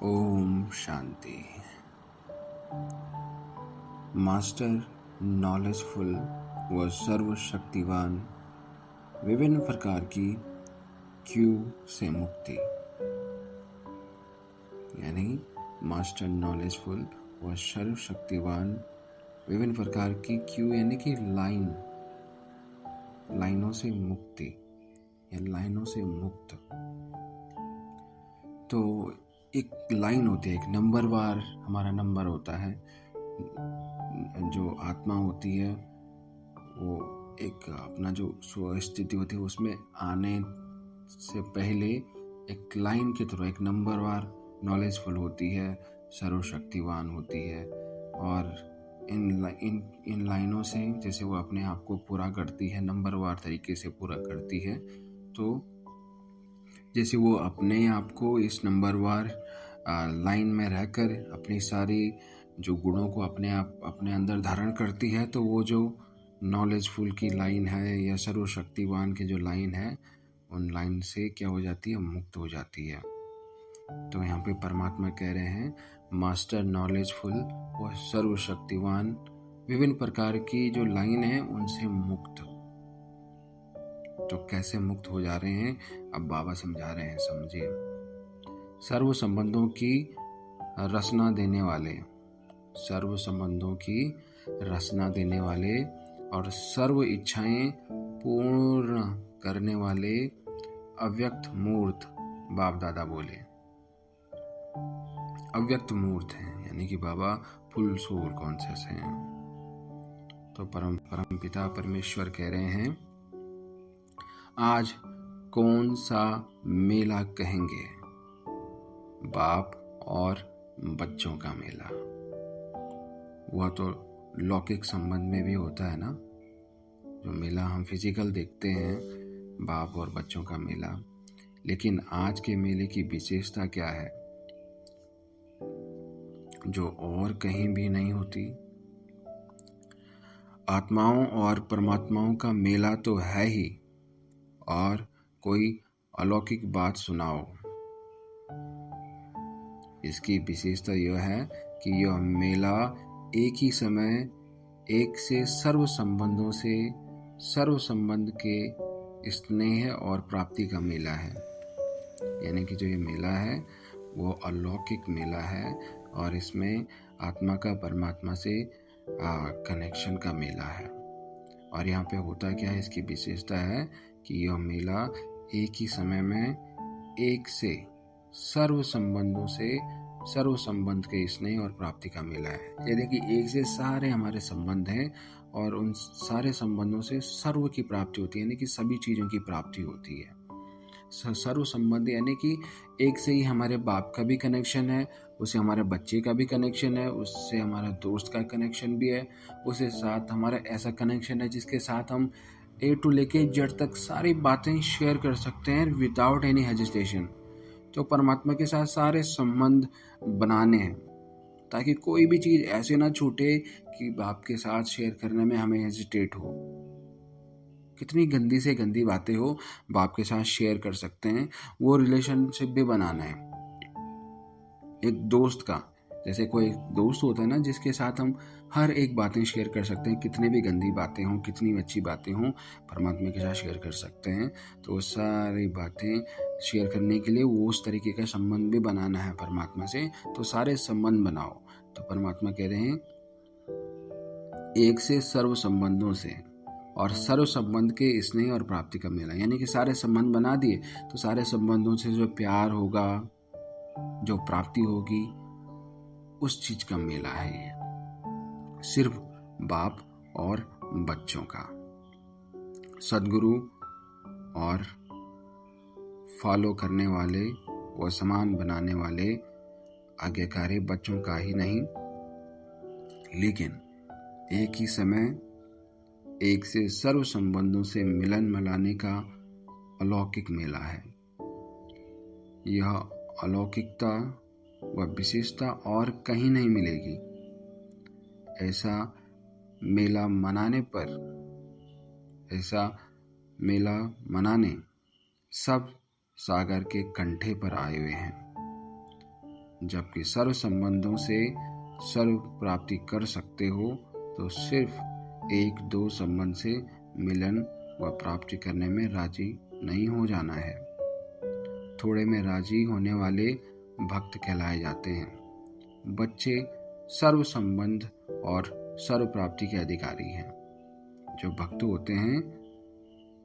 Om Shanti. Master knowledgeful व सर्वशक्तिवान विभिन्न प्रकार की क्यू से मुक्ति, यानी मास्टर नॉलेजफुल व सर्वशक्तिवान विभिन्न प्रकार की क्यू यानी कि लाइनों से मुक्ति या लाइनों से मुक्त। तो एक लाइन होती है, एक नंबरवार हमारा नंबर होता है। जो आत्मा होती है वो एक अपना जो स्थिति होती है उसमें आने से पहले एक लाइन के थ्रू एक नंबरवार नॉलेजफुल होती है, सर्वशक्तिवान होती है। और इन लाइनों से जैसे वो अपने आप को पूरा करती है, नंबरवार तरीके से पूरा करती है, तो जैसे वो अपने आप को इस नंबरवार लाइन में रहकर अपनी सारी जो गुणों को अपने अंदर धारण करती है, तो वो जो नॉलेजफुल की लाइन है या सर्वशक्तिवान की जो लाइन है, उन लाइन से क्या हो जाती है, मुक्त हो जाती है। तो यहाँ पे परमात्मा कह रहे हैं मास्टर नॉलेजफुल व सर्वशक्तिवान विभिन्न प्रकार की जो लाइन है उनसे मुक्त। तो कैसे मुक्त हो जा रहे हैं, अब बाबा समझा रहे हैं, समझिए। सर्व संबंधों की रचना देने वाले, सर्व संबंधों की रचना देने वाले और सर्व इच्छाएं पूर्ण करने वाले अव्यक्त मूर्त बाप दादा बोले। अव्यक्त मूर्त हैं, यानी कि बाबा फुल सोल कॉन्शियस हैं। तो परम पिता परमेश्वर कह रहे हैं, आज कौन सा मेला कहेंगे? बाप और बच्चों का मेला। वह तो लौकिक संबंध में भी होता है ना, जो मेला हम फिजिकल देखते हैं, बाप और बच्चों का मेला। लेकिन आज के मेले की विशेषता क्या है, जो और कहीं भी नहीं होती? आत्माओं और परमात्माओं का मेला तो है ही, और कोई अलौकिक बात सुनाओ। इसकी विशेषता यह है कि यह मेला एक ही समय एक से सर्व संबंधों से सर्व संबंध के स्नेह और प्राप्ति का मेला है। यानी कि जो ये मेला है वो अलौकिक मेला है, और इसमें आत्मा का परमात्मा से कनेक्शन का मेला है। और यहाँ पे होता क्या है, इसकी विशेषता है कि यह मेला एक ही समय में एक से सर्व संबंधों से सर्व संबंध के स्नेह और प्राप्ति का मेला है। यानी कि एक से सारे हमारे संबंध हैं और उन सारे संबंधों से सर्व की प्राप्ति होती है, यानी कि सभी चीज़ों की प्राप्ति होती है। सर्व संबंध यानी कि एक से ही हमारे बाप का भी कनेक्शन है, उससे हमारे बच्चे का भी कनेक्शन है, उससे हमारा दोस्त का कनेक्शन भी है, उसके साथ हमारा ऐसा कनेक्शन है जिसके साथ हम ए टू लेके जेड तक सारी बातें शेयर कर सकते हैं विदाउट एनी हेजिटेशन। तो परमात्मा के साथ सारे संबंध बनाने हैं, ताकि कोई भी चीज़ ऐसे ना छूटे कि बाप के साथ शेयर करने में हमें हेजिटेट हो। कितनी गंदी से गंदी बातें हो, बाप के साथ शेयर कर सकते हैं। वो रिलेशनशिप भी बनाना है। एक दोस्त का, जैसे कोई दोस्त होता है ना, जिसके साथ हम हर एक बातें शेयर कर सकते हैं, कितनी भी गंदी बातें हों, कितनी अच्छी बातें हों, परमात्मा के साथ शेयर कर सकते हैं। तो वो सारी बातें शेयर करने के लिए वो उस तरीके का संबंध भी बनाना है परमात्मा से। तो सारे संबंध बनाओ। तो परमात्मा कह रहे हैं एक से सर्व संबंधों से और सर्व संबंध के स्नेह और प्राप्ति का मेला, यानी कि सारे संबंध बना दिए, तो सारे संबंधों से जो प्यार होगा, जो प्राप्ति होगी, उस चीज का मेला है ये। सिर्फ बाप और बच्चों का, सदगुरु और फॉलो करने वाले व समान बनाने वाले आज्ञाकारी बच्चों का ही नहीं, लेकिन एक ही समय एक से सर्व संबंधों से मिलन मिलाने का अलौकिक मेला है। यह अलौकिकता व विशेषता और कहीं नहीं मिलेगी। ऐसा मेला मनाने सब सागर के कंठे पर आए हुए हैं। जबकि सर्व संबंधों से सर्व प्राप्ति कर सकते हो तो सिर्फ एक दो संबंध से मिलन व प्राप्ति करने में राजी नहीं हो जाना है। थोड़े में राजी होने वाले भक्त कहलाए जाते हैं। बच्चे सर्व संबंध और सर्व प्राप्ति के अधिकारी हैं। जो भक्त होते हैं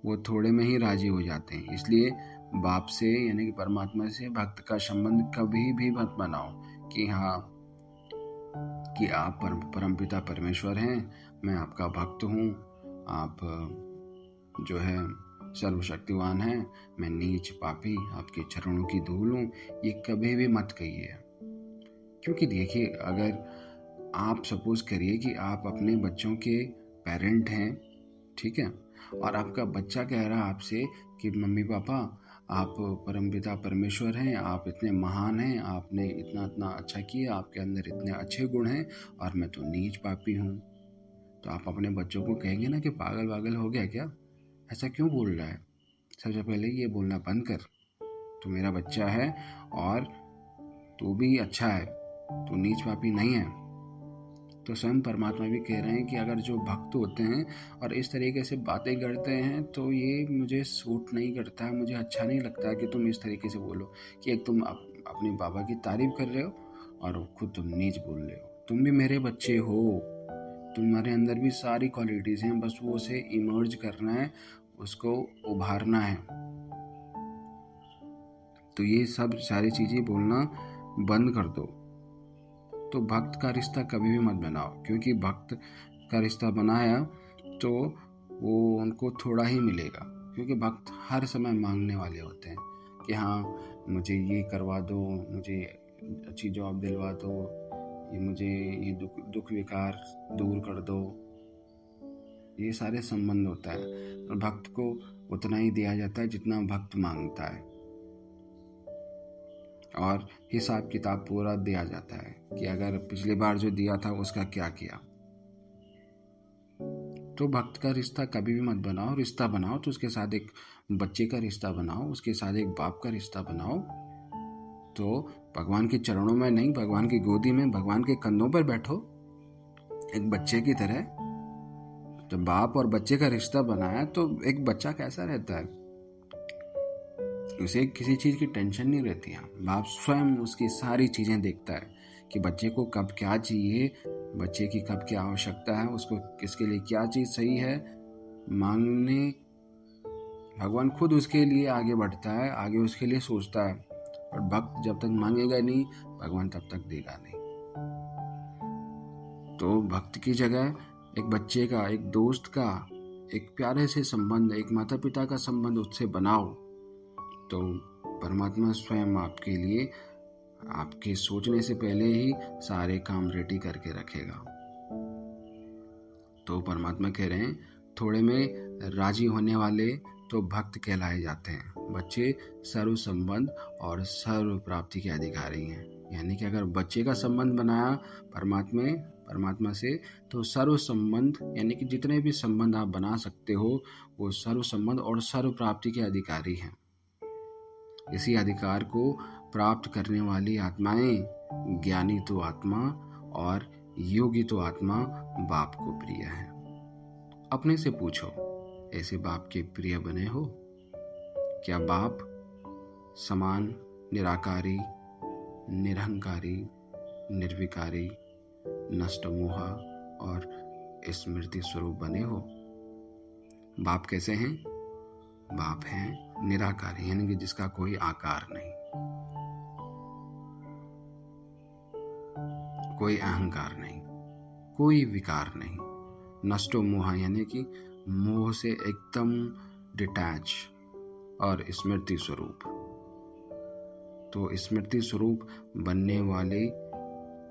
वो थोड़े में ही राजी हो जाते हैं। इसलिए बाप से यानी कि परमात्मा से भक्त का संबंध कभी भी मत बनाओ कि हाँ कि आप परमपिता परमेश्वर हैं, मैं आपका भक्त हूँ, आप जो है सर्वशक्तिवान हैं, मैं नीच पापी आपके चरणों की धूल हूँ। ये कभी भी मत कहिए। क्योंकि देखिए, अगर आप सपोज करिए कि आप अपने बच्चों के पेरेंट हैं, ठीक है, और आपका बच्चा कह रहा है आपसे कि मम्मी पापा आप परमपिता परमेश्वर हैं, आप इतने महान हैं, आपने इतना इतना अच्छा किया, आपके अंदर इतने अच्छे गुण हैं और मैं तो नीच पापी हूँ। तो आप अपने बच्चों को कहेंगे ना कि पागल वागल हो गया क्या, ऐसा क्यों बोल रहा है। सबसे पहले ये बोलना बंद कर, तू मेरा बच्चा है और तू भी अच्छा है, तू नीच पापी नहीं है। तो स्वयं परमात्मा भी कह रहे हैं कि अगर जो भक्त होते हैं और इस तरीके से बातें करते हैं तो ये मुझे सूट नहीं करता है, मुझे अच्छा नहीं लगता है कि तुम इस तरीके से बोलो कि एक तुम अपने बाबा की तारीफ कर रहे हो और खुद तुम नीच बोल रहे हो। तुम भी मेरे बच्चे हो, तुम्हारे अंदर भी सारी क्वालिटीज हैं, बस वो उसे इमर्ज करना है, उसको उभारना है। तो ये सब सारी चीजें बोलना बंद कर दो। तो भक्त का रिश्ता कभी भी मत बनाओ, क्योंकि भक्त का रिश्ता बनाया तो वो उनको थोड़ा ही मिलेगा। क्योंकि भक्त हर समय मांगने वाले होते हैं कि हाँ मुझे ये करवा दो, मुझे अच्छी जॉब दिलवा दो, ये मुझे ये दुख विकार दूर कर दो। ये सारे संबंध होता है। तो भक्त को उतना ही दिया जाता है जितना भक्त मांगता है, और हिसाब किताब पूरा दिया जाता है कि अगर पिछली बार जो दिया था उसका क्या किया। तो भक्त का रिश्ता कभी भी मत बनाओ। रिश्ता बनाओ तो उसके साथ एक बच्चे का रिश्ता बनाओ, उसके साथ एक बाप का रिश्ता बनाओ। तो भगवान के चरणों में नहीं, भगवान की गोदी में, भगवान के कंधों पर बैठो एक बच्चे की तरह। जब बाप और बच्चे का रिश्ता बनाया तो एक बच्चा कैसा रहता है, उसे किसी चीज़ की टेंशन नहीं रहती है। बाप स्वयं उसकी सारी चीज़ें देखता है कि बच्चे को कब क्या चाहिए, बच्चे की कब क्या आवश्यकता है, उसको किसके लिए क्या चीज़ सही है मांगने। भगवान खुद उसके लिए आगे बढ़ता है, आगे उसके लिए सोचता है। और भक्त जब तक मांगेगा नहीं, भगवान तब तक देगा नहीं। तो भक्त की जगह एक बच्चे का, एक दोस्त का, एक प्यारे से संबंध, एक माता पिता का संबंध उससे बनाओ। तो परमात्मा स्वयं आपके लिए, आपके सोचने से पहले ही सारे काम रेडी करके रखेगा। तो परमात्मा कह रहे हैं थोड़े में राजी होने वाले तो भक्त कहलाए जाते हैं। बच्चे सर्व संबंध और सर्व प्राप्ति के अधिकारी हैं। यानी कि अगर बच्चे का संबंध बनाया परमात्मा से, तो सर्व संबंध यानी कि जितने भी संबंध आप बना सकते हो वो सर्व संबंध और सर्व प्राप्ति के अधिकारी हैं। इसी अधिकार को प्राप्त करने वाली आत्माएं ज्ञानी तो आत्मा और योगी तो आत्मा बाप को प्रिय है। अपने से पूछो, ऐसे बाप के प्रिय बने हो? क्या बाप समान, निराकारी, निरहंकारी, निर्विकारी, नष्ट मोह और स्मृति स्वरूप बने हो? बाप कैसे हैं? बाप हैं निराकारी, यानी कि जिसका कोई आकार नहीं, कोई अहंकार नहीं, कोई विकार नहीं। नष्टो मोह यानी कि मोह से एकदम डिटैच, और स्मृति स्वरूप। तो स्मृति स्वरूप बनने वाले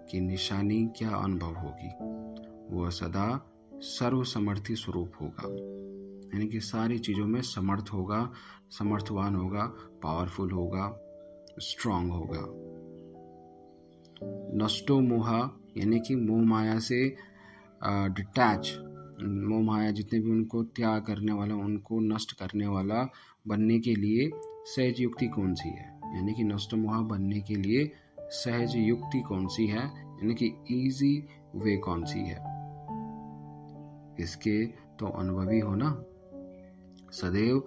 की निशानी क्या अनुभव होगी? वह सदा सर्वसमर्थी स्वरूप होगा, यानी कि सारी चीजों में समर्थ होगा, समर्थवान होगा, पावरफुल होगा, स्ट्रांग होगा। नष्टो मोह यानी कि मोह माया से डिटैच, मोह माया जितने भी उनको त्याग करने वाला, उनको नष्ट करने वाला बनने के लिए सहज युक्ति कौन सी है? यानी कि नष्ट मोह बनने के लिए सहज युक्ति कौन सी है, यानी कि इजी वे कौन सी है। इसके तो अनुभवी हो ना। सदैव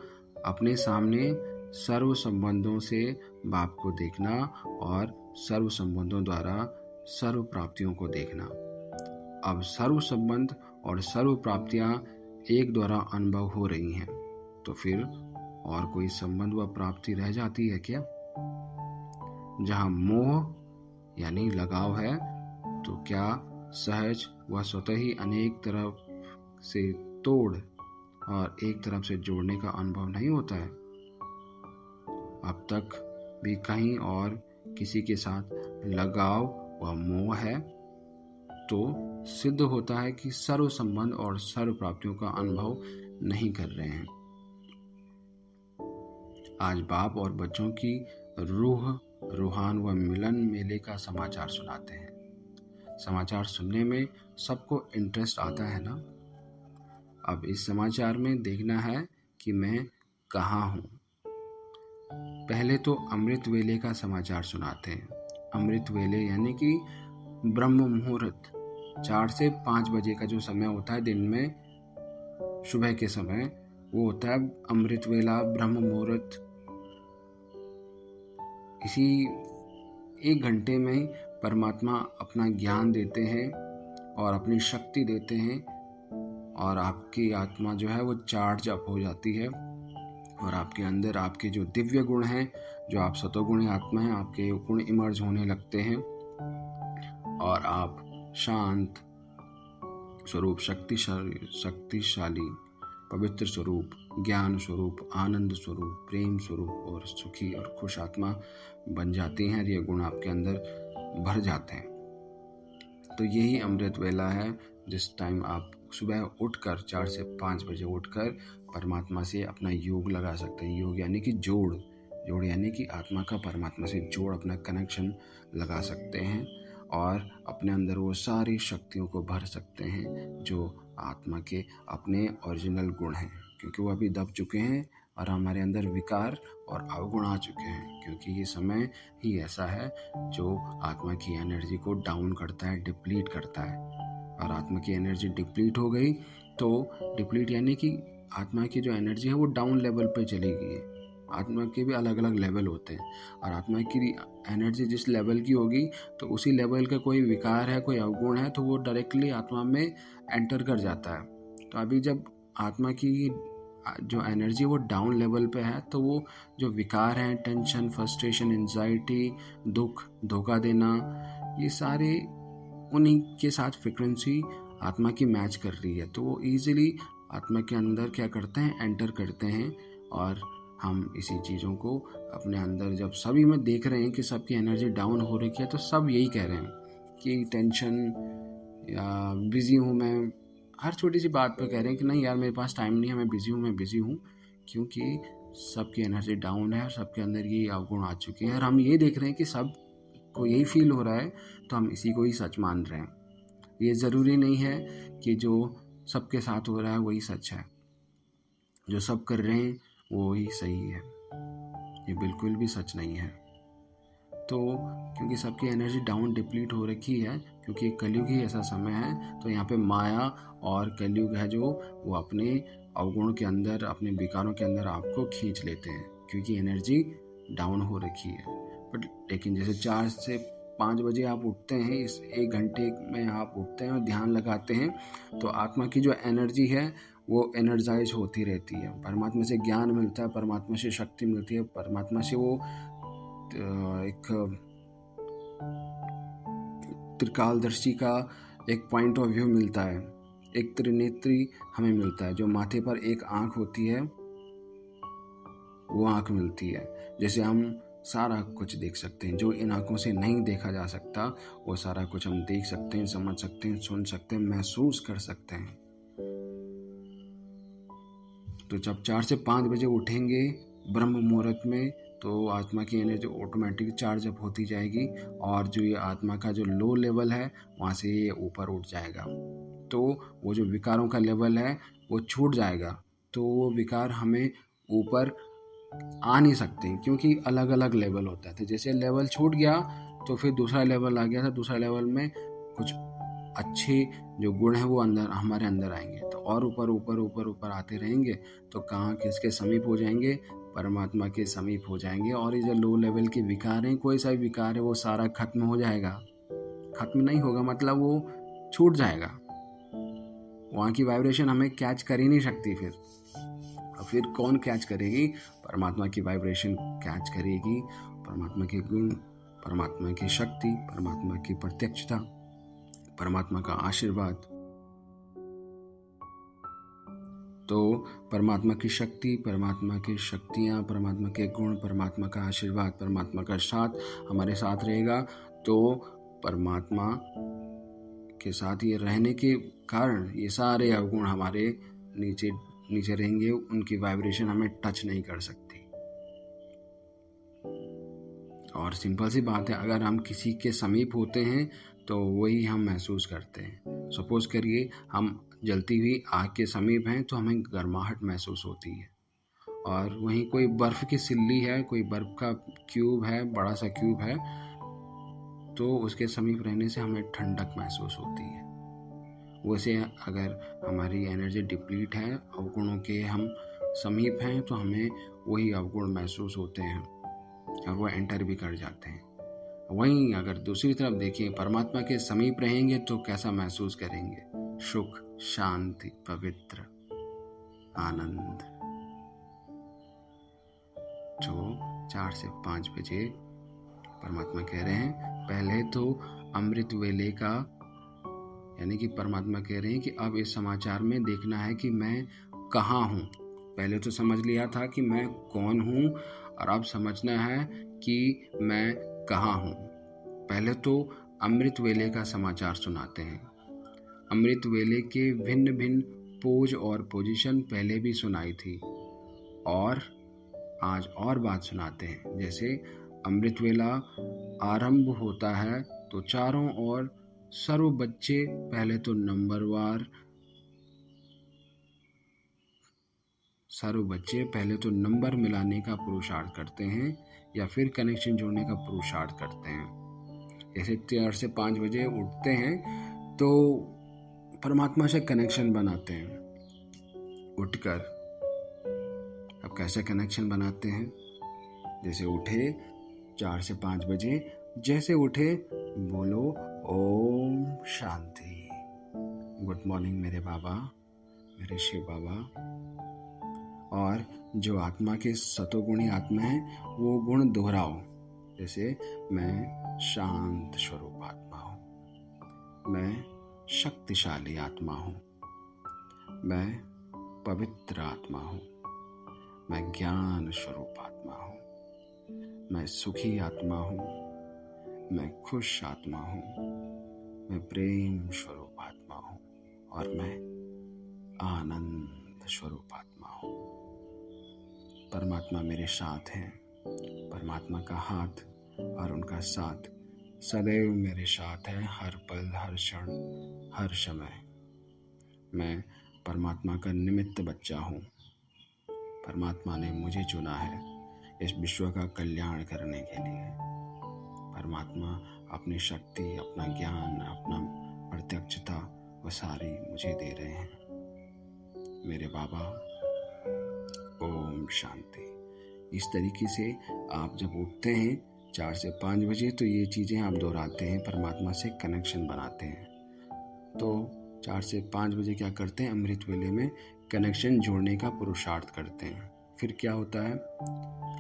अपने सामने सर्व संबंधों से बाप को देखना और सर्व संबंधों द्वारा सर्व प्राप्तियों को देखना। अब सर्व संबंध और सर्व प्राप्तियां एक द्वारा अनुभव हो रही हैं, तो फिर और कोई संबंध व प्राप्ति रह जाती है क्या? जहां मोह यानी लगाव है, तो क्या सहज व स्वतः ही अनेक तरफ से तोड़ और एक तरफ से जोड़ने का अनुभव नहीं होता है? अब तक भी कहीं और किसी के साथ लगाव व मोह है, तो सिद्ध होता है कि सर्व संबंध और सर्व प्राप्तियों का अनुभव नहीं कर रहे हैं। आज बाप और बच्चों की रूहान व मिलन मेले का समाचार सुनाते हैं। समाचार सुनने में सबको इंटरेस्ट आता है ना। अब इस समाचार में देखना है कि मैं कहाँ हूँ। पहले तो अमृत वेले का समाचार सुनाते हैं। अमृत वेले यानी कि ब्रह्म मुहूर्त, 4 से 5 बजे का जो समय होता है दिन में, सुबह के समय, वो होता है अमृत वेला, ब्रह्म मुहूर्त। इसी 1 घंटे में ही परमात्मा अपना ज्ञान देते हैं और अपनी शक्ति देते हैं, और आपकी आत्मा जो है वो चार्ज अप हो जाती है, और आपके अंदर आपके जो दिव्य गुण हैं, जो आप सतोगुणी आत्मा हैं, आपके गुण इमर्ज होने लगते हैं और आप शांत स्वरूप, शक्तिशाली, पवित्र स्वरूप, ज्ञान स्वरूप, आनंद स्वरूप, प्रेम स्वरूप और सुखी और खुश आत्मा बन जाती हैं। ये गुण आपके अंदर भर जाते हैं। तो यही अमृत वेला है, जिस टाइम आप सुबह उठकर 4 से 5 बजे उठकर परमात्मा से अपना योग लगा सकते हैं। योग यानी कि जोड़ यानी कि आत्मा का परमात्मा से जोड़, अपना कनेक्शन लगा सकते हैं और अपने अंदर वो सारी शक्तियों को भर सकते हैं जो आत्मा के अपने ओरिजिनल गुण हैं, क्योंकि वो अभी दब चुके हैं और हमारे अंदर विकार और अवगुण आ चुके हैं, क्योंकि ये समय ही ऐसा है जो आत्मा की एनर्जी को डाउन करता है, डिप्लीट करता है। और आत्मा की एनर्जी डिप्लीट हो गई तो डिप्लीट यानी कि आत्मा की जो एनर्जी है वो डाउन लेवल पे चली गई है। आत्मा के भी अलग अलग लेवल होते हैं, और आत्मा की एनर्जी जिस लेवल की होगी तो उसी लेवल का कोई विकार है, कोई अवगुण है, तो वो डायरेक्टली आत्मा में एंटर कर जाता है। तो अभी जब आत्मा की जो एनर्जी वो डाउन लेवल पे है, तो वो जो विकार हैं, टेंशन, फ्रस्ट्रेशन, एंजाइटी, दुख, धोखा देना, ये सारे उन्हीं के साथ फ्रिक्वेंसी आत्मा की मैच कर रही है। तो वो ईजिली आत्मा के अंदर क्या करते हैं, एंटर करते हैं। और हम इसी चीज़ों को अपने अंदर जब सभी में देख रहे हैं कि सबकी एनर्जी डाउन हो रही है, तो सब यही कह रहे हैं कि टेंशन या बिज़ी हूँ मैं, हर छोटी सी बात पे कह रहे हैं कि नहीं यार मेरे पास टाइम नहीं है, मैं बिज़ी हूँ, क्योंकि सबकी एनर्जी डाउन है और सबके अंदर ये अवगुण आ चुके हैं। और हम ये देख रहे हैं कि सब को यही फील हो रहा है, तो हम इसी को ही सच मान रहे हैं। ये ज़रूरी नहीं है कि जो सबके साथ हो रहा है वही सच है, जो सब कर रहे हैं वो ही सही है। ये बिल्कुल भी सच नहीं है। तो क्योंकि सबकी एनर्जी डाउन डिप्लीट हो रखी है, क्योंकि कलयुग ही ऐसा समय है, तो यहाँ पे माया और कलयुग है जो वो अपने अवगुण के अंदर, अपने विकारों के अंदर आपको खींच लेते हैं, क्योंकि एनर्जी डाउन हो रखी है। बट लेकिन जैसे 4 से 5 बजे आप उठते हैं, इस 1 घंटे में आप उठते हैं और ध्यान लगाते हैं, तो आत्मा की जो एनर्जी है वो एनर्जाइज होती रहती है। परमात्मा से ज्ञान मिलता है, परमात्मा से शक्ति मिलती है, परमात्मा से वो एक त्रिकालदर्शी का एक पॉइंट ऑफ व्यू मिलता है, एक त्रिनेत्री हमें मिलता है। जो माथे पर एक आँख होती है वो आँख मिलती है, जैसे हम सारा कुछ देख सकते हैं। जो इन आँखों से नहीं देखा जा सकता वो सारा कुछ हम देख सकते हैं, समझ सकते हैं, सुन सकते हैं, महसूस कर सकते हैं। तो जब 4 से 5 बजे उठेंगे ब्रह्म मुहूर्त में, तो आत्मा की एनर्जी ऑटोमेटिक चार्ज अप होती जाएगी, और जो ये आत्मा का जो लो लेवल है वहाँ से ये ऊपर उठ जाएगा। तो वो जो विकारों का लेवल है वो छूट जाएगा। तो वो विकार हमें ऊपर आ नहीं सकते, क्योंकि अलग अलग लेवल होता है। तो जैसे लेवल छूट गया तो फिर दूसरा लेवल आ गया था। दूसरा लेवल में कुछ अच्छे जो गुण हैं वो हमारे अंदर आएंगे, तो और ऊपर ऊपर ऊपर ऊपर आते रहेंगे, तो कहाँ किसके समीप हो जाएंगे, परमात्मा के समीप हो जाएंगे। और ये जो लो लेवल के विकार हैं, कोई सा भी विकार है वो सारा खत्म हो जाएगा। खत्म नहीं होगा मतलब वो छूट जाएगा, वहाँ की वाइब्रेशन हमें कैच कर ही नहीं सकती। फिर कौन कैच करेगी? परमात्मा की वाइब्रेशन कैच करेगी, परमात्मा के गुण, परमात्मा की शक्ति, परमात्मा की प्रत्यक्षता, परमात्मा का आशीर्वाद। तो परमात्मा की शक्ति, परमात्मा की शक्तियाँ, परमात्मा के गुण, परमात्मा का आशीर्वाद, परमात्मा का साथ हमारे साथ रहेगा। तो परमात्मा के साथ ये रहने के कारण ये सारे अवगुण हमारे नीचे नीचे रहेंगे, उनकी वाइब्रेशन हमें टच नहीं कर सकती। और सिंपल सी बात है, अगर हम किसी के समीप होते हैं तो वही हम महसूस करते हैं। सपोज करिए हम जलती हुई आग के समीप हैं तो हमें गर्माहट महसूस होती है, और वहीं कोई बर्फ़ की सिल्ली है, कोई बर्फ़ का क्यूब है, बड़ा सा क्यूब है, तो उसके समीप रहने से हमें ठंडक महसूस होती है। वैसे अगर हमारी एनर्जी डिप्लीट है, अवगुणों के हम समीप हैं, तो हमें वही अवगुण महसूस होते हैं और वो एंटर भी कर जाते हैं। वहीं अगर दूसरी तरफ देखें, परमात्मा के समीप रहेंगे तो कैसा महसूस करेंगे? सुख, शांति, पवित्र, आनंद। जो 4 से 5 बजे परमात्मा कह रहे हैं, पहले तो अमृत वेले का, यानी कि परमात्मा कह रहे हैं कि अब इस समाचार में देखना है कि मैं कहाँ हूँ। पहले तो समझ लिया था कि मैं कौन हूँ, और अब समझना है कि मैं कहाँ हूँ। पहले तो अमृत वेले का समाचार सुनाते हैं। अमृत वेले के भिन्न भिन्न पोज और पोजीशन पहले भी सुनाई थी, और आज और बात सुनाते हैं। जैसे अमृत वेला आरंभ होता है तो चारों ओर सर्व बच्चे पहले तो नंबर मिलाने का पुरुषार्थ करते हैं, या फिर कनेक्शन जोड़ने का पुरुषार्थ करते हैं। जैसे 4 से 5 बजे उठते हैं तो परमात्मा से कनेक्शन बनाते हैं उठकर। अब कैसे कनेक्शन बनाते हैं? जैसे उठे 4 से 5 बजे, जैसे उठे बोलो ओम शांति, गुड मॉर्निंग मेरे बाबा, मेरे शिव बाबा। और जो आत्मा के सतोगुणी आत्मा है वो गुण दोहराओ। जैसे मैं शांत स्वरूप आत्मा हूँ, मैं शक्तिशाली आत्मा हूँ, मैं पवित्र आत्मा हूँ, मैं ज्ञान स्वरूप आत्मा हूँ, मैं सुखी आत्मा हूँ, मैं खुश आत्मा हूँ, मैं प्रेम स्वरूप आत्मा हूँ, और मैं आनंद स्वरूप आत्मा हूँ। परमात्मा मेरे साथ हैं। परमात्मा का हाथ और उनका साथ सदैव मेरे साथ है, हर पल, हर क्षण, हर समय। मैं परमात्मा का निमित्त बच्चा हूँ। परमात्मा ने मुझे चुना है इस विश्व का कल्याण करने के लिए। परमात्मा अपनी शक्ति, अपना ज्ञान, अपना प्रत्यक्षता वो सारी मुझे दे रहे हैं। मेरे बाबा, ओम शांति। इस तरीके से आप जब उठते हैं 4 से 5 बजे तो ये चीज़ें आप दोहराते हैं, परमात्मा से कनेक्शन बनाते हैं। तो 4 से 5 बजे क्या करते हैं? अमृत वेले में कनेक्शन जोड़ने का पुरुषार्थ करते हैं। फिर क्या होता है?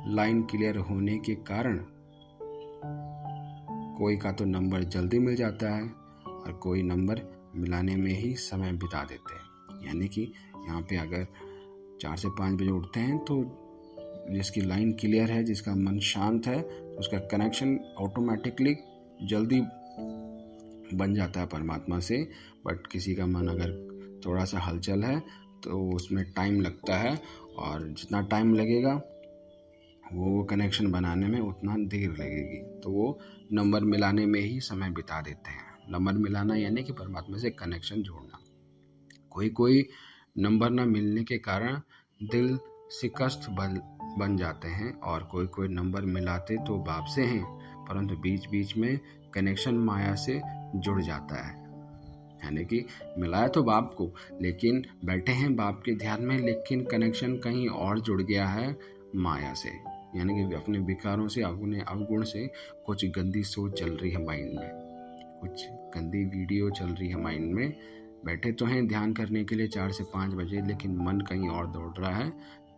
लाइन क्लियर होने के कारण कोई का तो नंबर जल्दी मिल जाता है और कोई नंबर मिलाने में ही समय बिता देते हैं। यानी कि यहाँ पे अगर 4 से 5 बजे उठते हैं तो जिसकी लाइन क्लियर है, जिसका मन शांत है, उसका कनेक्शन ऑटोमेटिकली जल्दी बन जाता है परमात्मा से। बट किसी का मन अगर थोड़ा सा हलचल है तो उसमें टाइम लगता है, और जितना टाइम लगेगा वो कनेक्शन बनाने में उतना देर लगेगी, तो वो नंबर मिलाने में ही समय बिता देते हैं। नंबर मिलाना यानी कि परमात्मा से कनेक्शन जोड़ना। कोई नंबर ना मिलने के कारण दिल शिकस्त बन जाते हैं, और कोई नंबर मिलाते तो बाप से हैं परंतु बीच बीच में कनेक्शन माया से जुड़ जाता है। यानी कि मिलाया तो बाप को, लेकिन बैठे हैं बाप के ध्यान में, लेकिन कनेक्शन कहीं और जुड़ गया है माया से। यानी कि अपने विकारों से, अपने अवगुण से कुछ गंदी सोच चल रही है माइंड में, कुछ गंदी वीडियो चल रही है माइंड में। बैठे तो हैं ध्यान करने के लिए 4 से 5 बजे, लेकिन मन कहीं और दौड़ रहा है।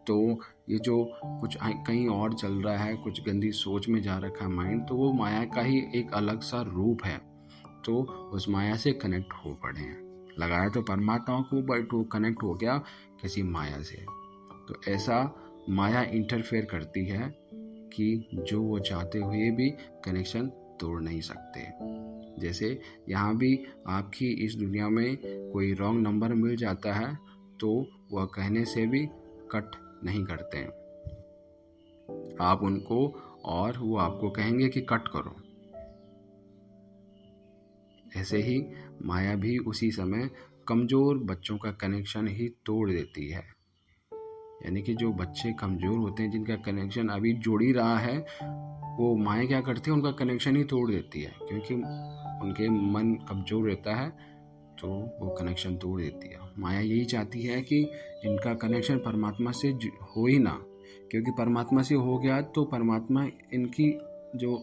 तो ये जो कुछ कहीं और चल रहा है, कुछ गंदी सोच में जा रखा है माइंड, तो वो माया का ही एक अलग सा रूप है। तो उस माया से कनेक्ट हो पड़े हैं। लगाया तो परमात्मा को, बट वो कनेक्ट हो गया किसी माया से। तो ऐसा माया इंटरफेयर करती है कि जो वो चाहते हुए भी कनेक्शन तोड़ नहीं सकते। जैसे यहाँ भी आपकी इस दुनिया में कोई रॉन्ग नंबर मिल जाता है तो वह कहने से भी कट नहीं करते हैं। आप उनको और वो आपको कहेंगे कि कट करो। ऐसे ही माया भी उसी समय कमज़ोर बच्चों का कनेक्शन ही तोड़ देती है। यानी कि जो बच्चे कमज़ोर होते हैं, जिनका कनेक्शन अभी जुड़ ही रहा है, वो माया क्या करती है, उनका कनेक्शन ही तोड़ देती है। क्योंकि उनके मन कमज़ोर रहता है तो वो कनेक्शन तोड़ देती है। माया यही चाहती है कि इनका कनेक्शन परमात्मा से हो ही ना, क्योंकि परमात्मा से हो गया तो परमात्मा इनकी जो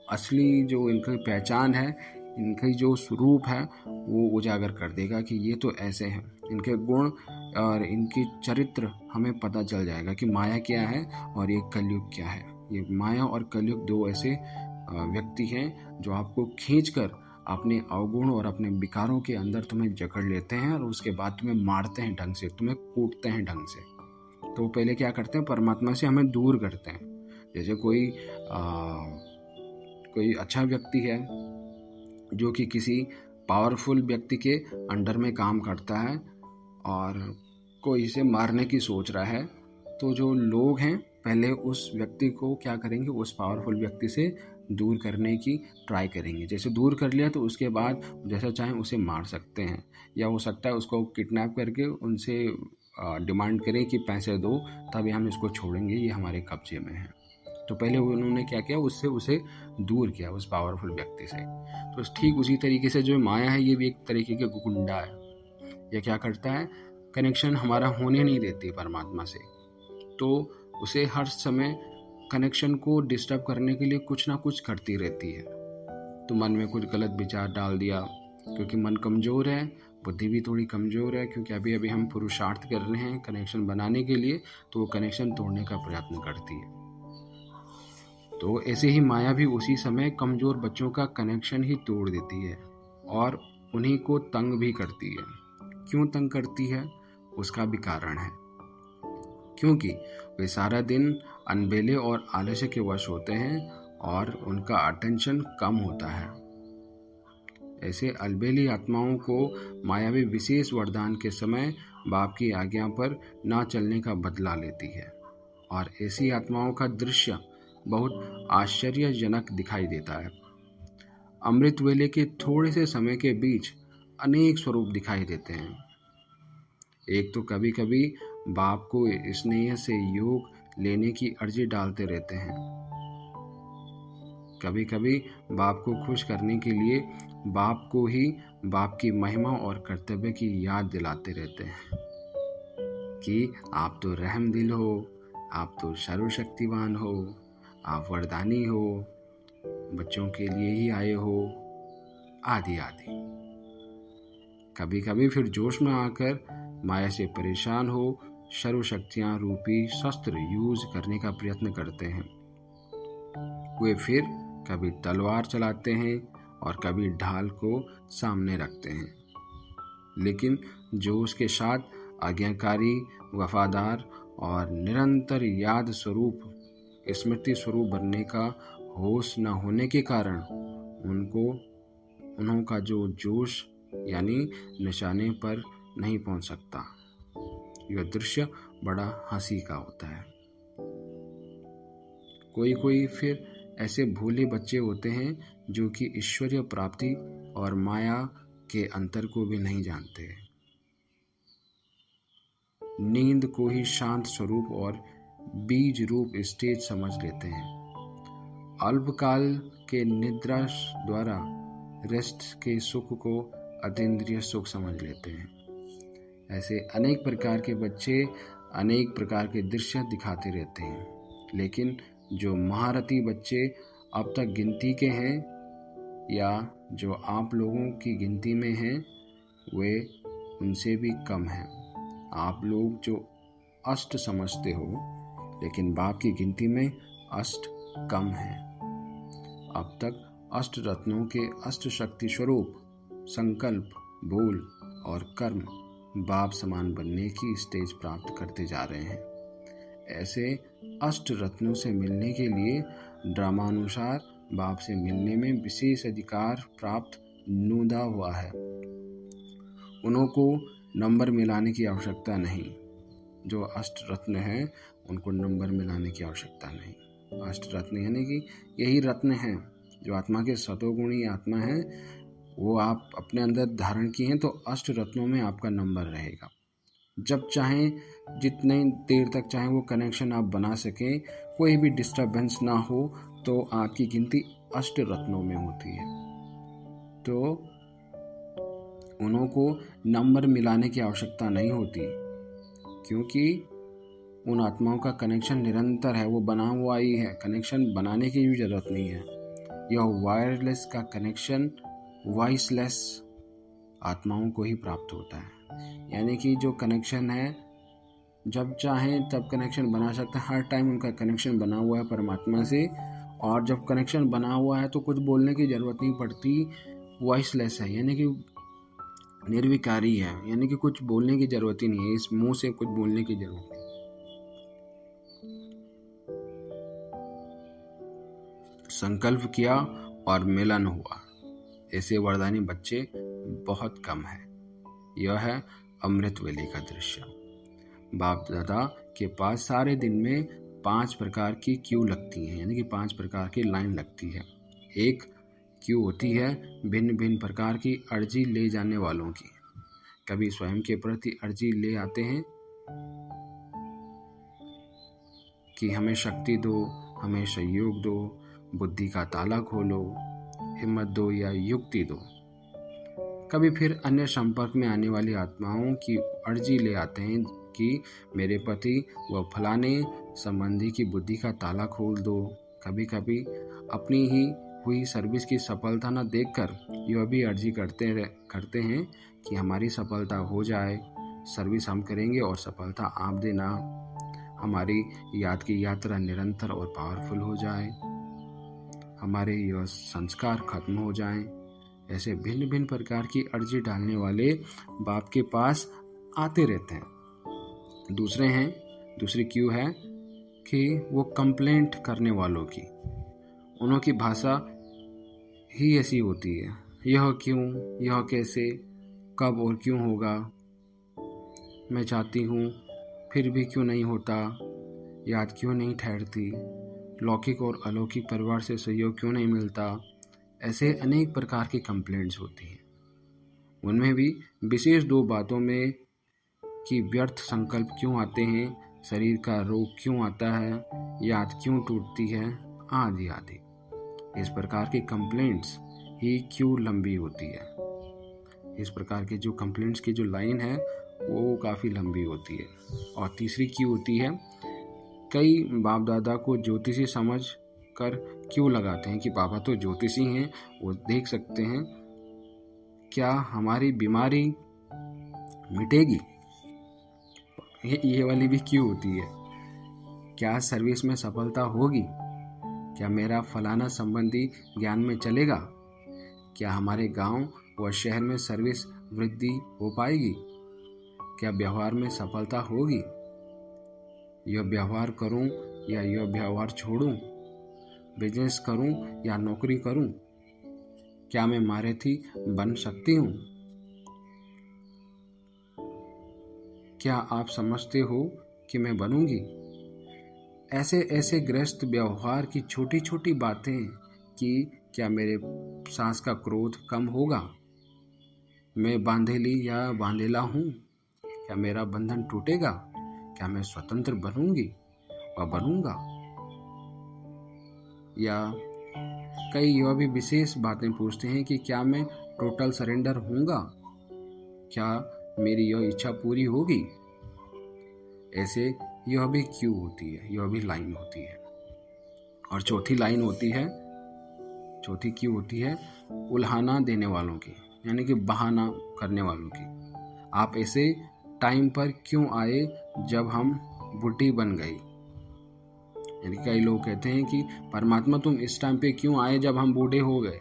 असली जो इनकी पहचान है, इनका जो स्वरूप है, वो उजागर कर देगा कि ये तो ऐसे हैं। इनके गुण और इनकी चरित्र हमें पता चल जाएगा कि माया क्या है और ये कलयुग क्या है। ये माया और कलयुग दो ऐसे व्यक्ति हैं जो आपको खींचकर अपने अवगुण और अपने विकारों के अंदर तुम्हें जकड़ लेते हैं और उसके बाद तुम्हें मारते हैं ढंग से, तुम्हें कूटते हैं ढंग से। तो पहले क्या करते हैं, परमात्मा से हमें दूर करते हैं। जैसे कोई अच्छा व्यक्ति है जो कि किसी पावरफुल व्यक्ति के अंडर में काम करता है और कोई इसे मारने की सोच रहा है, तो जो लोग हैं पहले उस व्यक्ति को क्या करेंगे, उस पावरफुल व्यक्ति से दूर करने की ट्राई करेंगे। जैसे दूर कर लिया तो उसके बाद जैसा चाहें उसे मार सकते हैं, या हो सकता है उसको किडनैप करके उनसे डिमांड करें कि पैसे दो तभी हम इसको छोड़ेंगे, ये हमारे कब्जे में है। तो पहले उन्होंने क्या किया, उससे उसे दूर किया, उस पावरफुल व्यक्ति से। तो ठीक उसी तरीके से जो माया है, ये भी एक तरीके के गुंडा है। ये क्या करता है, कनेक्शन हमारा होने नहीं देती परमात्मा से, तो उसे हर समय कनेक्शन को डिस्टर्ब करने के लिए कुछ ना कुछ करती रहती है। तो मन में कुछ गलत विचार डाल दिया, क्योंकि मन कमज़ोर है, बुद्धि भी थोड़ी कमज़ोर है, क्योंकि अभी अभी हम पुरुषार्थ कर रहे हैं कनेक्शन बनाने के लिए, तो वो कनेक्शन तोड़ने का प्रयत्न करती है। तो ऐसे ही माया भी उसी समय कमज़ोर बच्चों का कनेक्शन ही तोड़ देती है और उन्हीं को तंग भी करती है। क्यों तंग करती है, उसका भी कारण है। क्योंकि वे सारा दिन अनबेले और आलस्य के वश होते हैं और उनका अटेंशन कम होता है। ऐसे अलबेली आत्माओं को मायावी विशेष वरदान के समय बाप की आज्ञा पर ना चलने का बदला लेती है, और ऐसी आत्माओं का दृश्य बहुत आश्चर्यजनक दिखाई देता है। अमृत वेले के थोड़े से समय के बीच अनेक स्वरूप दिखाई देते हैं। एक तो कभी कभी बाप को स्नेह से योग लेने की अर्जी डालते रहते हैं। कभी कभी बाप को खुश करने के लिए बाप को ही बाप की महिमा और कर्तव्य की याद दिलाते रहते हैं कि आप तो रहम दिल हो, आप तो सर्वशक्तिवान हो, आप वरदानी हो, बच्चों के लिए ही आए हो, आदि आदि। कभी कभी फिर जोश में आकर माया से परेशान हो सर्वशक्तियां रूपी शस्त्र यूज करने का प्रयत्न करते हैं। वे फिर कभी तलवार चलाते हैं और कभी ढाल को सामने रखते हैं, लेकिन जोश के साथ आज्ञाकारी, वफादार और निरंतर याद स्वरूप, स्मृति स्वरूप बनने का होश न होने के कारण उनका जो जोश यानी निशाने पर नहीं पहुंच सकता। यह दृश्य बड़ा हंसी का होता है। कोई फिर ऐसे भोले बच्चे होते हैं जो कि ईश्वरीय प्राप्ति और माया के अंतर को भी नहीं जानते। नींद को ही शांत स्वरूप और बीज रूप स्टेज समझ लेते हैं। अल्पकाल के निद्रा द्वारा रेस्ट के सुख को अतीन्द्रिय सुख समझ लेते हैं। ऐसे अनेक प्रकार के बच्चे अनेक प्रकार के दृश्य दिखाते रहते हैं, लेकिन जो महारथी बच्चे अब तक गिनती के हैं या जो आप लोगों की गिनती में हैं, वे उनसे भी कम हैं। आप लोग जो अष्ट समझते हो, लेकिन बाप की गिनती में अष्ट कम हैं। अब तक अष्ट रत्नों के अष्ट शक्ति स्वरूप संकल्प, बोल और कर्म बाप समान बनने की स्टेज प्राप्त करते जा रहे हैं। ऐसे अष्ट रत्नों से मिलने के लिए ड्रामानुसार बाप से मिलने में विशेष अधिकार प्राप्त नूदा हुआ है। उनको नंबर मिलाने की आवश्यकता नहीं। जो अष्ट रत्न हैं उनको नंबर मिलाने की आवश्यकता नहीं। अष्ट रत्न यानी कि यही रत्न हैं जो आत्मा के सतोगुणी आत्मा है, वो आप अपने अंदर धारण किए हैं, तो अष्ट रत्नों में आपका नंबर रहेगा। जब चाहें, जितने देर तक चाहें वो कनेक्शन आप बना सकें, कोई भी डिस्टरबेंस ना हो, तो आपकी गिनती अष्ट रत्नों में होती है। तो उनको नंबर मिलाने की आवश्यकता नहीं होती, क्योंकि उन आत्माओं का कनेक्शन निरंतर है, वो बना हुआ ही है। कनेक्शन बनाने की भी जरूरत नहीं है। यह वायरलेस का कनेक्शन वॉइसलेस आत्माओं को ही प्राप्त होता है। यानी कि जो कनेक्शन है, जब चाहें तब कनेक्शन बना सकते हैं। हर टाइम उनका कनेक्शन बना हुआ है परमात्मा से, और जब कनेक्शन बना हुआ है तो कुछ बोलने की ज़रूरत नहीं पड़ती। वॉइसलेस है, यानी कि निर्विकारी है, यानी कि कुछ बोलने की ज़रूरत ही नहीं है। इस मुंह से कुछ बोलने की ज़रूरत नहीं। संकल्प किया और मिलन हुआ, ऐसे वरदानी बच्चे बहुत कम हैं। यह है अमृत वेले का दृश्य। बाप दादा के पास सारे दिन में 5 प्रकार की क्यू लगती है, यानी कि 5 प्रकार की लाइन लगती है। एक क्यू होती है भिन्न भिन्न प्रकार की अर्जी ले जाने वालों की। कभी स्वयं के प्रति अर्जी ले आते हैं कि हमें शक्ति दो, हमें सहयोग दो, बुद्धि का ताला खोलो, हिम्मत दो या युक्ति दो। कभी फिर अन्य संपर्क में आने वाली आत्माओं की अर्जी ले आते हैं कि मेरे पति व फलाने संबंधी की बुद्धि का ताला खोल दो। कभी कभी अपनी ही हुई सर्विस की सफलता न देखकर यह भी अर्जी करते हैं कि हमारी सफलता हो जाए, सर्विस हम करेंगे और सफलता आप देना, हमारी याद की यात्रा निरंतर और पावरफुल हो जाए, हमारे यह संस्कार खत्म हो जाएं। ऐसे भिन्न भिन्न प्रकार की अर्जी डालने वाले बाप के पास आते रहते हैं। दूसरी क्यू है कि वो कंप्लेंट करने वालों की। उनकी भाषा ही ऐसी होती है, यह क्यों, यह कैसे, कब और क्यों होगा, मैं चाहती हूँ फिर भी क्यों नहीं होता, याद क्यों नहीं ठहरती, लौकिक और अलौकिक परिवार से सहयोग क्यों नहीं मिलता। ऐसे अनेक प्रकार की कंप्लेंट्स होती हैं। उनमें भी विशेष 2 बातों में कि व्यर्थ संकल्प क्यों आते हैं, शरीर का रोग क्यों आता है, याद क्यों टूटती है, आदि आदि। इस प्रकार की कंप्लेंट्स ही क्यों लंबी होती है। इस प्रकार के जो कंप्लेंट्स की जो लाइन है वो काफ़ी लंबी होती है। और तीसरी क्यू होती है, कई बाप दादा को ज्योतिषी समझ कर क्यों लगाते हैं कि पापा तो ज्योतिषी हैं, वो देख सकते हैं, क्या हमारी बीमारी मिटेगी। ये वाली भी क्यों होती है, क्या सर्विस में सफलता होगी, क्या मेरा फलाना संबंधी ज्ञान में चलेगा, क्या हमारे गांव व शहर में सर्विस वृद्धि हो पाएगी, क्या व्यवहार में सफलता होगी, यह व्यवहार करूं या यह व्यवहार छोड़ूं, बिजनेस करूं या नौकरी करूं, क्या मैं महारथी बन सकती हूं। क्या आप समझते हो कि मैं बनूंगी। ऐसे गृहस्थ व्यवहार की छोटी छोटी बातें कि क्या मेरे सास का क्रोध कम होगा, मैं बांधेली या बांधेला हूँ, क्या मेरा बंधन टूटेगा, क्या मैं स्वतंत्र बनूंगी व बनूंगा, या कई यह भी विशेष बातें पूछते हैं कि क्या मैं टोटल सरेंडर हूँगा, क्या मेरी यह इच्छा पूरी होगी। ऐसे यह भी क्यों होती है, यह भी लाइन होती है। और चौथी लाइन होती है, चौथी क्यों होती है, उल्हाना देने वालों की, यानी कि बहाना करने वालों की। आप ऐसे टाइम पर क्यों आए जब हम बुढ़ी बन गई। यानी कई लोग कहते हैं कि परमात्मा तुम इस टाइम पे क्यों आए जब हम बूढ़े हो गए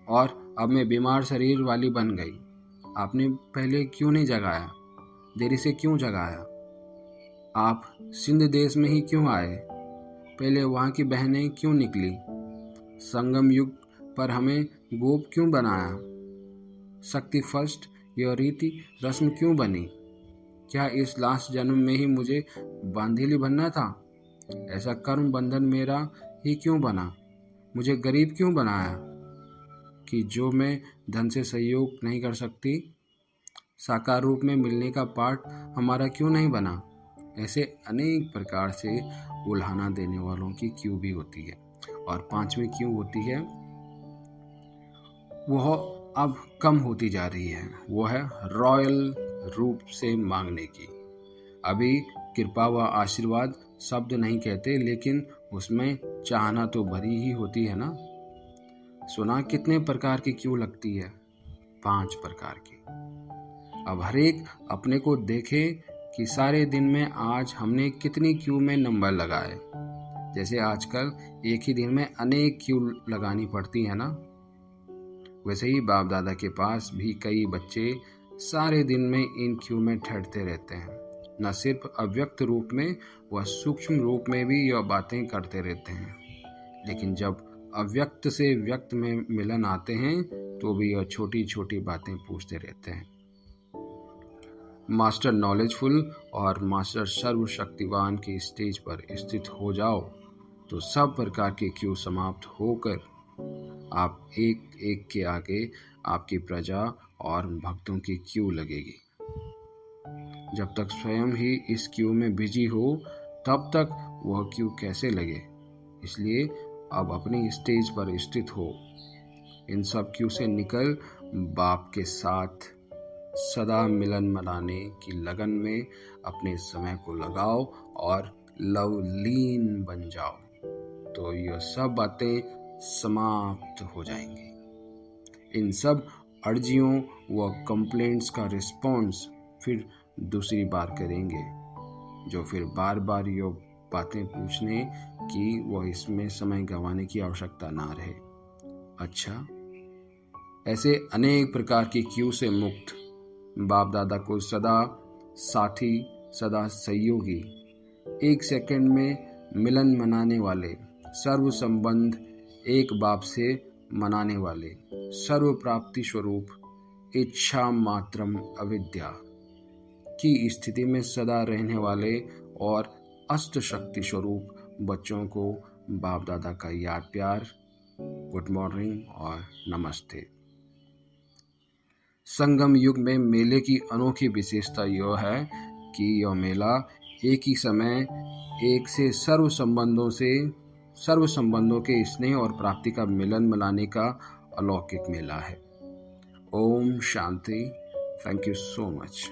और अब मैं बीमार शरीर वाली बन गई। आपने पहले क्यों नहीं जगाया, देरी से क्यों जगाया। आप सिंध देश में ही क्यों आए, पहले वहाँ की बहनें क्यों निकली। संगम युग पर हमें गोप क्यों बनाया। शक्ति फर्स्ट यह रीति रस्म क्यों बनी। क्या इस लास्ट जन्म में ही मुझे बांधीली बनना था। ऐसा कर्म बंधन मेरा ही क्यों बना। मुझे गरीब क्यों बनाया कि जो मैं धन से सहयोग नहीं कर सकती। साकार रूप में मिलने का पाठ हमारा क्यों नहीं बना। ऐसे अनेक प्रकार से उल्हाना देने वालों की क्यों भी होती है। और पांचवी क्यों होती है, वह अब कम होती जा रही है। वो है रॉयल रूप से मांगने की। अभी कृपा व आशीर्वाद शब्द नहीं कहते, लेकिन उसमें चाहना तो भरी ही होती है ना। सुना कितने प्रकार की क्यों लगती है, 5 प्रकार की। अब हर एक अपने को देखे कि सारे दिन में आज हमने कितनी क्यू में नंबर लगाए। जैसे आजकल एक ही दिन में अनेक क्यू लगानी पड़ती है ना, वैसे ही बाप दादा के पास भी कई बच्चे सारे दिन में इन क्यू में ठहरते रहते हैं। न सिर्फ अव्यक्त रूप में व सूक्ष्म रूप में भी यह बातें करते रहते हैं, लेकिन जब अव्यक्त से व्यक्त में मिलन आते हैं तो भी यह छोटी छोटी बातें पूछते रहते हैं। मास्टर नॉलेजफुल और मास्टर सर्वशक्तिवान के स्टेज पर स्थित हो जाओ तो सब प्रकार के क्यू समाप्त होकर आप एक एक के आगे आपकी प्रजा और भक्तों की क्यू लगेगी। जब तक स्वयं ही इस क्यू में बिजी हो तब तक वह क्यू कैसे लगे। इसलिए अब अपनी स्टेज पर स्थित हो, इन सब क्यू से निकल बाप के साथ सदा मिलन मनाने की लगन में अपने समय को लगाओ और लवलीन बन जाओ, तो यह सब बातें समाप्त हो जाएंगी। इन सब अर्जियों व कंप्लेंट्स का रिस्पॉन्स फिर दूसरी बार करेंगे, जो फिर बार बार ये बातें पूछने की वह इसमें समय गंवाने की आवश्यकता ना रहे। अच्छा, ऐसे अनेक प्रकार की क्यू से मुक्त बाप दादा को सदा साथी, सदा सहयोगी, एक सेकंड में मिलन मनाने वाले, सर्व संबंध एक बाप से मनाने वाले, सर्व प्राप्ति स्वरूप, इच्छा मात्रम अविद्या की स्थिति में सदा रहने वाले और अष्ट शक्ति स्वरूप बच्चों को बाप दादा का याद प्यार, गुड मॉर्निंग और नमस्ते। संगम युग में मेले की अनोखी विशेषता यह है कि यह मेला एक ही समय एक से सर्व संबंधों के स्नेह और प्राप्ति का मिलन मिलाने का अलौकिक मेला है। Om Shanti. Thank you so much.